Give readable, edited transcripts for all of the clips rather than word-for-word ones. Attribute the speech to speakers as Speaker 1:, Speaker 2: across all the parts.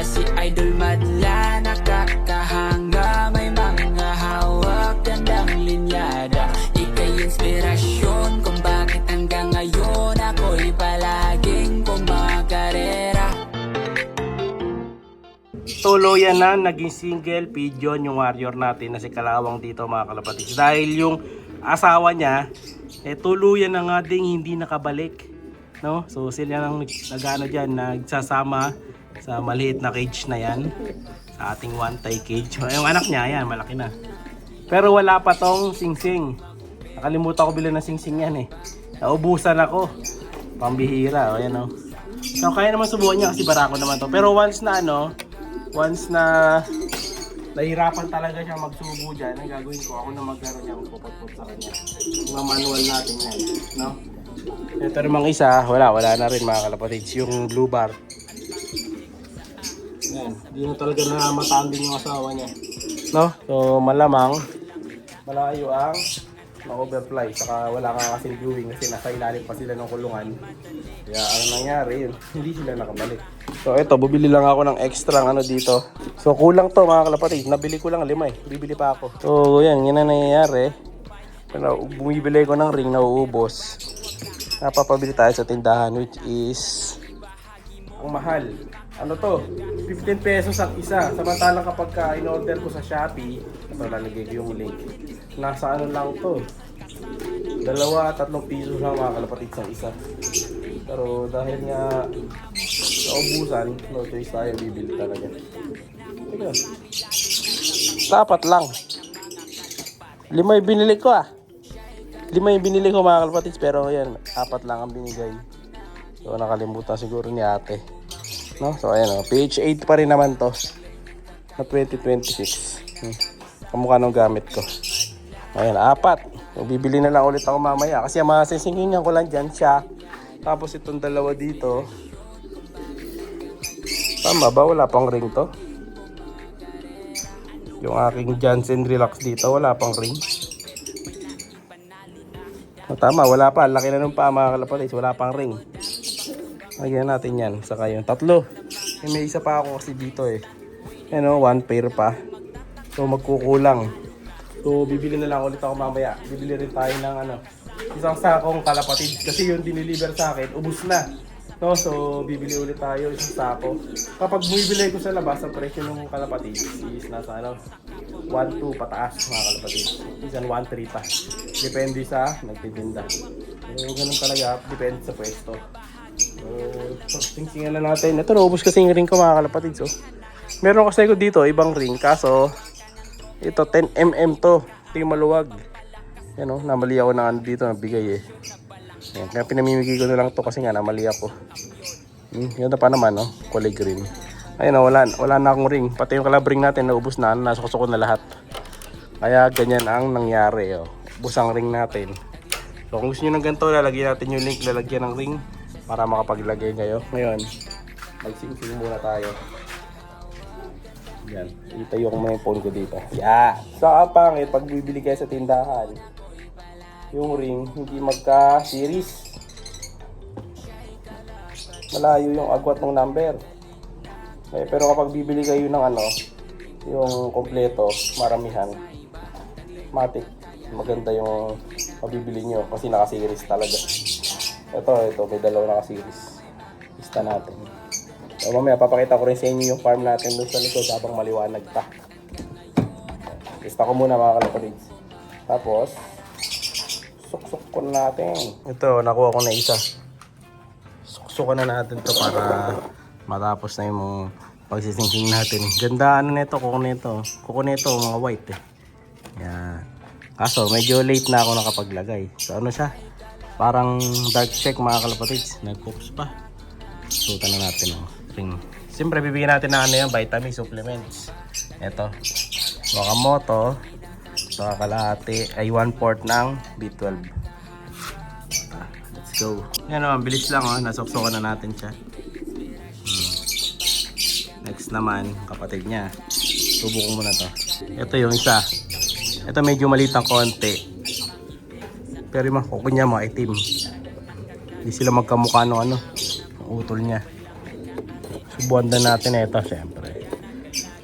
Speaker 1: si Idol madla, nakakahanga, may mga hawak, gandang linyada. Ika'y inspirasyon kung bakit hanggang ngayon ako'y palaging kumakarera.
Speaker 2: Tuluyan na naging single Pigeon yung warrior natin na si Kalawang dito mga kalapatids. Dahil yung asawa niya tuluyan na nga ding hindi nakabalik, no? So sila nang nagano diyan, nagsasama sa maliit na cage na yan, sa ating one-tie cage. Yung anak niya yan malaki na. Pero wala pa tong singsing. Nakalimutan ko bilhin ng singsing yan Naubusan ako. Pambihira, ayan oh. So kaya naman subukan niya kasi barako naman to. Pero once na nahirapan talaga siya magsubo dyan, ang gagawin ko, ako na magkaroon niya, magpupot-pot sa kanya. Yung manual natin yan, no? Ito namang isa, wala na rin mga kalapatids, yung blue bar. Yan, hindi na talaga na matanding yung asawa niya, no? So malamang malayo ang ma-overfly, saka wala ka kasing viewing kasi nasa ilalim pa sila ng kulungan. Kaya ang nangyari yun, hindi sila nakabalik. So eto, bubili lang ako ng extra dito. So kulang to mga kalapatid, nabili ko lang 5 bibili pa ako. So yan na nangyayari. Bumibili ko ng ring, nauubos. Napapabili tayo sa tindahan, which is ang mahal. Ano to? 15 pesos ang isa. Samantalang kapag in-order ko sa Shopee, ito lalagay ko yung link. Nasa lang to? 2-3 piso lang mga kalapatid sa isa. Pero dahil nga naubusan, no choice tayo, bibili talaga. Tignan. Dapat lang. 5 yung binili ko 5 yung binili ko mga kalapatids, pero yan, 4 lang ang binigay. So nakalimutan siguro ni ate. No? So ayan page 8 pa rin naman to. Na 2026. Kamukha ng gamit ko. Ayan, 4. So, bibili na lang ulit ako mamaya. Kasi masisingkingan ko lang dyan siya. Tapos itong 2 dito. Tama ba? Wala pang ring to. Yung aking Johnson Relax dito, wala pang ring. Tama, wala pa. Laki na nung pa mga kalapatids. Wala pang ring. Lagyan natin yan. Saka yung 3. May isa pa ako kasi dito Yan 1 pair pa. So magkukulang. So bibili na lang ulit ako mamaya. Bibili rin tayo ng isang sakong kalapatids. Kasi yung diniliver sa akin, ubos na. No, so bibili ulit tayo isang sako. Kapag bumibili ko sa labas, ang presyo ng kalapatids is nasa 1.2 pataas mga kalapatids. Isang 1.3 pa. Depende sa nagtitinda. So ganun talaga, depende sa pwesto. So tingnan na natin. Ito naubos kasi yung ring ko mga kalapatids. Meron kasi ko dito ibang ring, kaso ito 10mm to. Ito yung maluwag. Yan namali ako na dito, nabigay Yan, kaya pinamimigay ko na lang to kasi nga namali ako. Yan na pa naman kulay green. Ayun wala na akong ring. Pati yung kalabring natin naubos na, nasukso ko na lahat. Kaya ganyan ang nangyari ubos ang ring natin. So kung gusto nyo ng ganito, lalagyan natin yung link, lalagyan ng ring para makapaglagay kayo. Ngayon, mag-sing-sing muna tayo. Yan, itayo ko muna yung phone ko dito. Yeah. So ang pangit, pag bibili kayo sa tindahan, yung ring hindi magka-series. Malayo yung agwat ng number. Pero kapag bibili kayo ng yung kompleto, maramihan, matik, maganda yung pabibili nyo kasi naka-series talaga. Ito may 2 naka-series. Lista natin. So mamaya papakita ko rin sa inyo yung farm natin doon sa likod habang maliwanag pa. Lista ko muna mga kalapatids. Tapos suksok ko natin. Ito, nakuha ko na isa. Suksukan na natin to para matapos na yung pagsisingking natin. Ganda nito, kuko nito. Kuko nito, mga white Yan. Kaso, medyo late na ako nakapaglagay. So siya? Parang dark check mga kalapatids. Nag-focus pa. Sutan na natin ring. Siyempre, bibigyan natin ng yan, vitamin supplements. Ito. Wakamoto. Saka kalahati ay 1/4 ng B12. Let's go. Yan naman, bilis lang nasuksukan na natin siya. Next naman, kapatid niya. Subukan mo na to. Ito yung isa. Ito medyo maliit ng konti. Pero yung mga kuko niya maitim. Hindi sila magkamukha ng utol niya. Subuan din natin ito, syempre.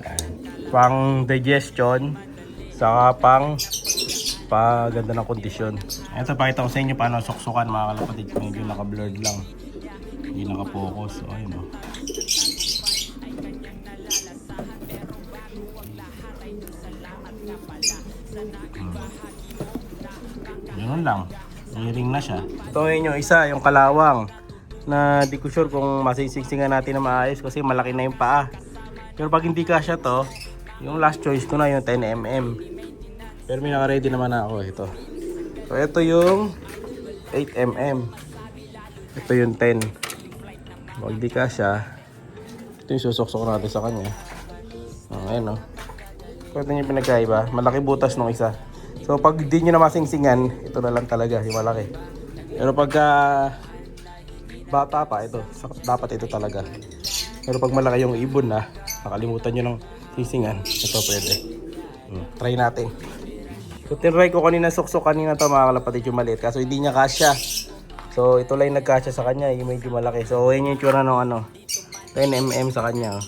Speaker 2: Ayan. Pang digestion, saka pang paganda ng kondisyon. Ito, pakita ko sa inyo paano suksukan mga kalapatid. Medyo naka-blurred lang. Hindi naka-focus. So, ayun o. Ganun lang. Ring na siya. Ito yun yung isa, yung kalawang. Na di ko sure kung masisingsingan natin na maayos kasi malaki na yung paa. Pero pag hindi kasya to, yung last choice ko na yung 10mm. Pero may naka-ready naman ako ito. So ito yung 8mm. Ito yung 10. Pag di kasya, ito yung susuksok natin sa kanya. Ayan o. Ito yung pinagkaiba. Malaki butas nung isa. So pag di nyo na masingsingan, ito na lang talaga yung malaki. Pero pagka bata pa, ito dapat ito talaga. Pero pag malaki yung ibon na, nakalimutan nyo ng singsingan, ito pwede. Try natin. So tinry ko kanina suksok kanina to mga kalapatid yung maliit, kaso hindi niya kasya. So ito lang nagkasya sa kanya, yung medyo malaki. So yun yung tsura ng 10mm sa kanya.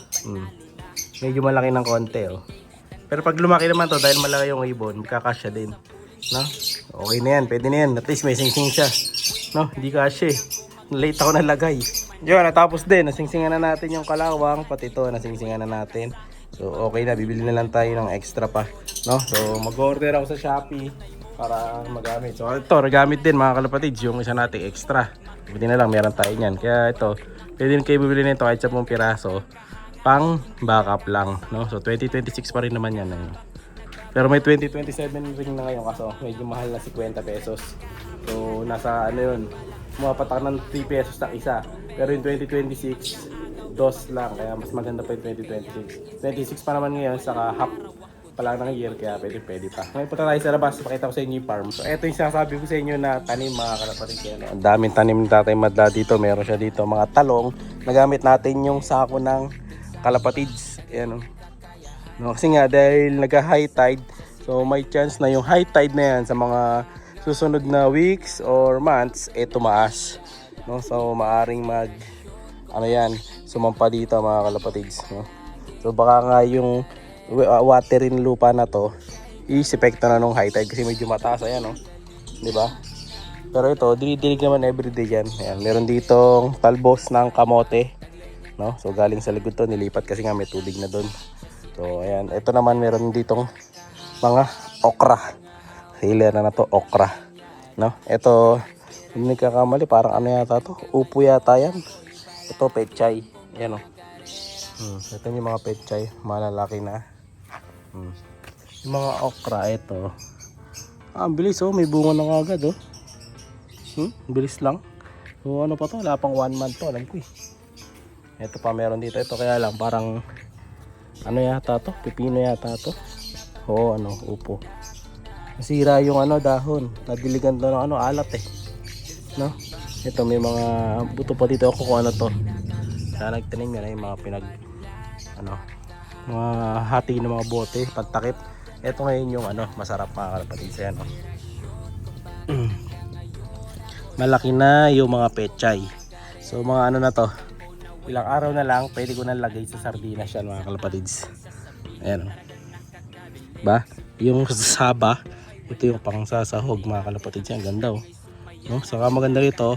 Speaker 2: Medyo malaki ng konti Pero pag lumaki naman to, dahil malaki yung ibon, magkakasya din. No? Okay na yan, pwede na yan. At least may singsing siya. No? Hindi kasya Late ako nalagay. Yun, natapos din. Nasingsingan na natin yung kalawang. Pati ito, nasingsingan na natin. So, okay na. Bibili na lang tayo ng extra pa. No? So, mag-order ako sa Shopee para magamit. So, ito, nagamit din mga kalapatids. Yung isa natin extra. Buti na lang, meron tayo niyan. Kaya ito, pwede din kayo bibili nito kahit 10 piraso. Pang backup lang. No? So, 2026 pa rin naman yan. Pero may 2027 ring na ngayon kaso medyo mahal na 50 pesos. So, nasa yun. Mumapatak ng 3 pesos na isa. Pero yung 2026, dos lang. Kaya mas maganda pa yung 2026. 26 pa naman ngayon, saka half pa lang ng year. Kaya pwede pa. Ngayon punta tayo sa labas. Pakita ko sa inyo yung farm. So ito yung sinasabi ko sa inyo na tanim mga kalapatid. Ang daming tanim ni Tatay Madla dito. Meron siya dito mga talong. Nagamit natin yung sako ng kalapatids. Ayan No, kasi nga dahil nag-high tide. So may chance na yung high tide na yan sa mga susunod na weeks or months tumaas, no? So maaring sumampa dito mga kalapatids, no? So baka nga yung waterin lupa na to isepekto na nung high tide kasi medyo mataas ayan, no? 'Di ba? Pero ito dinidilig naman everyday yan. Ayan, meron ditong talbos ng kamote, no? So galing sa likod to, nilipat kasi nga may tubig na doon. So ayan, ito naman meron ditong mga okra. Hilir na to, okra. No? Ito, hindi nagkakamali, parang ano yata to? Upo yata yan. Ito, pechay. Yan ito yung mga pechay, malalaki na. Yung mga okra, ito. Ang bilis may bunga na agad bilis lang. So ano pa to? Wala pang 1 month to, alam ko Ito pa meron dito. Ito kaya lang, parang ano yata to? Pipino yata to. Upo. Nasira yung dahon. Nadiligan to ng alat No? Ito may mga buto pa dito ako kung ano to. Kaya nagtanim yan yung mga mga hati ng mga bote, pantakip. Ito ngayon yung masarap mga kalapatid. Ayan Malaki na yung mga pechay. So mga na to. Ilang araw na lang pwede ko na lagay sa sardinas yan mga kalapatids. Ayan Ba? Yung saba ito yung pang sasahog mga kalapatids yan. Ganda no? Saka maganda rito,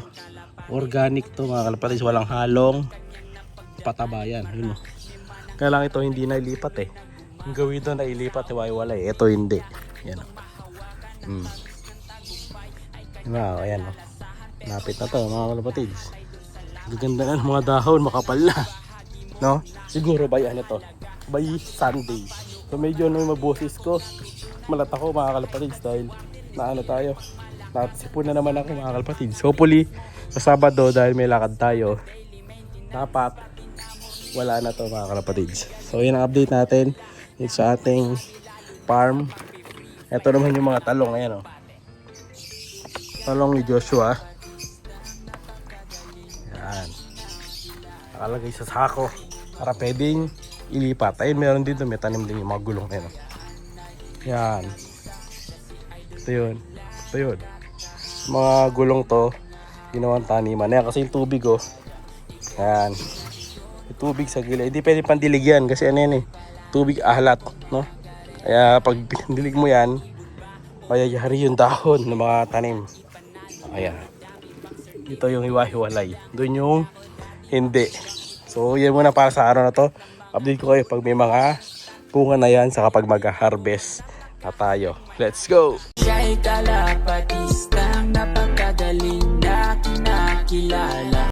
Speaker 2: organic to mga kalapatids. Walang halong pataba yan. Kaya lang ito hindi nailipat Yung gawin doon nailipat iwalay. Ito hindi. Yan ayan Napit na to mga kalapatids. Gaganda ng mga dahon, makapal na. No? Siguro by by Sunday. So medyo may maboses ko. Malat ako mga kalapatids dahil tayo. Natsipon na naman ako mga kalapatids. Hopefully sa Sabado dahil may lakad tayo, dapat wala na to mga kalapatids. So yun ang update natin dito sa ating farm. Ito naman yung mga talong. Ayan talong ni Joshua. Yan. Nakalagay sa sako para pwedeng ilipat. Ayun meron dito, may tanim din yung mga gulong. Yan. Ito yun. Mga gulong to, ginawang taniman. Yan kasi yung tubig Yan. May tubig sa gilid. Hindi pwede pandilig yan kasi ano yan eh. Tubig ahlat, no? Kaya pag pindilig mo yan, mayayari yung dahon ng mga tanim. Ayan. Ito yung hiwa-hiwalay. Doon yung hindi. So, yan muna para sa araw na to. Update ko kayo pag may mga bunga na yan sa kapag mag-harvest na tayo. Let's go!
Speaker 1: Siya'y kalapatistang napakagaling na kinakilala.